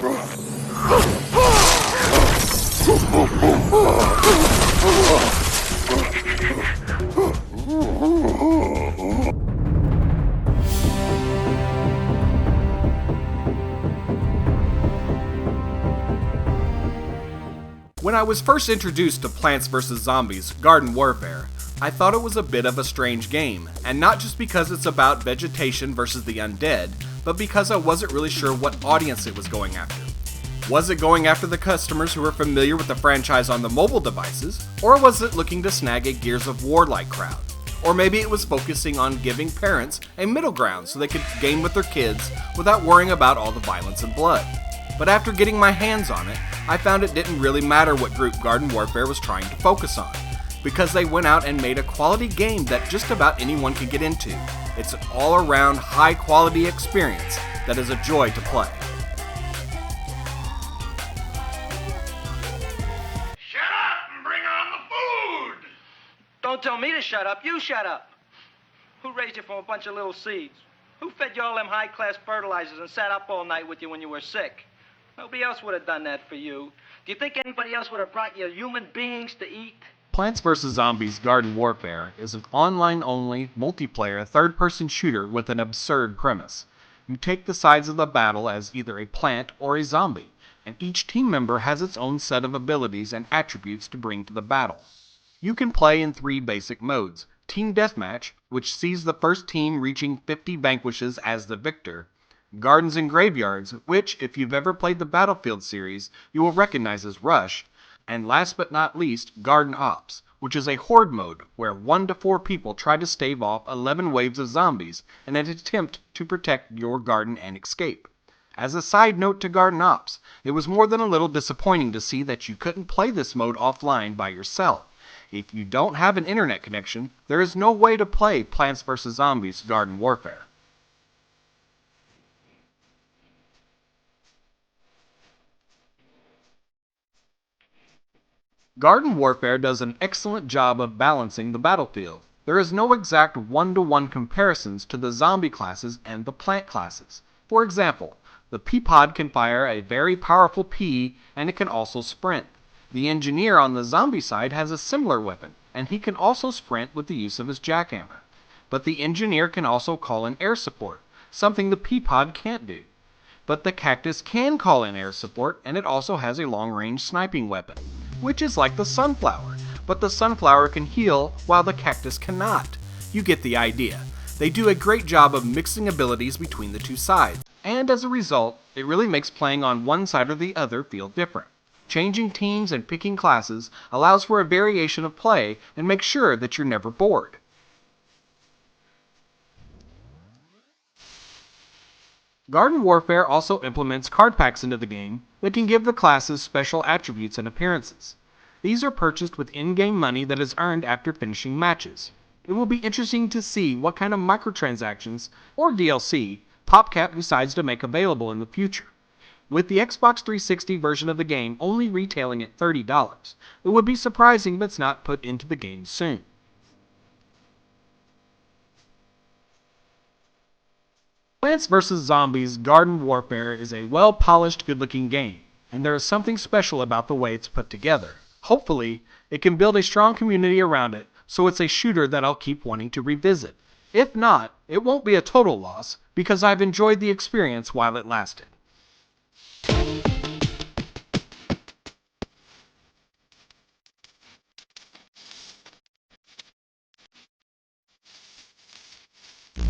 When I was first introduced to Plants vs. Zombies Garden Warfare, I thought it was a bit of a strange game, and not just because it's about vegetation versus the undead, but because I wasn't really sure what audience it was going after. Was it going after the customers who were familiar with the franchise on the mobile devices, or was it looking to snag a Gears of War-like crowd? Or maybe it was focusing on giving parents a middle ground so they could game with their kids without worrying about all the violence and blood. But after getting my hands on it, I found it didn't really matter what group Garden Warfare was trying to focus on, because they went out and made a quality game that just about anyone can get into. It's an all-around, high-quality experience that is a joy to play. Shut up and bring on the food! Don't tell me to shut up, you shut up. Who raised you from a bunch of little seeds? Who fed you all them high-class fertilizers and sat up all night with you when you were sick? Nobody else would have done that for you. Do you think anybody else would have brought you human beings to eat? Plants vs. Zombies Garden Warfare is an online-only, multiplayer, third-person shooter with an absurd premise. You take the sides of the battle as either a plant or a zombie, and each team member has its own set of abilities and attributes to bring to the battle. You can play in 3 basic modes: Team Deathmatch, which sees the first team reaching 50 vanquishes as the victor; Gardens and Graveyards, which, if you've ever played the Battlefield series, you will recognize as Rush; and last but not least, Garden Ops, which is a horde mode where 1 to 4 people try to stave off 11 waves of zombies in an attempt to protect your garden and escape. As a side note to Garden Ops, it was more than a little disappointing to see that you couldn't play this mode offline by yourself. If you don't have an internet connection, there is no way to play Plants vs. Zombies Garden Warfare. Garden Warfare does an excellent job of balancing the battlefield. There is no exact one-to-one comparisons to the zombie classes and the plant classes. For example, the Peapod can fire a very powerful pea, and it can also sprint. The engineer on the zombie side has a similar weapon, and he can also sprint with the use of his jackhammer. But the engineer can also call in air support, something the Peapod can't do. But the cactus can call in air support, and it also has a long-range sniping weapon, which is like the sunflower, but the sunflower can heal while the cactus cannot. You get the idea. They do a great job of mixing abilities between the 2 sides, and as a result, it really makes playing on one side or the other feel different. Changing teams and picking classes allows for a variation of play and makes sure that you're never bored. Garden Warfare also implements card packs into the game that can give the classes special attributes and appearances. These are purchased with in-game money that is earned after finishing matches. It will be interesting to see what kind of microtransactions, or DLC, PopCap decides to make available in the future. With the Xbox 360 version of the game only retailing at $30, it would be surprising if it's not put into the game soon. Plants vs. Zombies Garden Warfare is a well-polished, good-looking game, and there is something special about the way it's put together. Hopefully, it can build a strong community around it, so it's a shooter that I'll keep wanting to revisit. If not, it won't be a total loss, because I've enjoyed the experience while it lasted.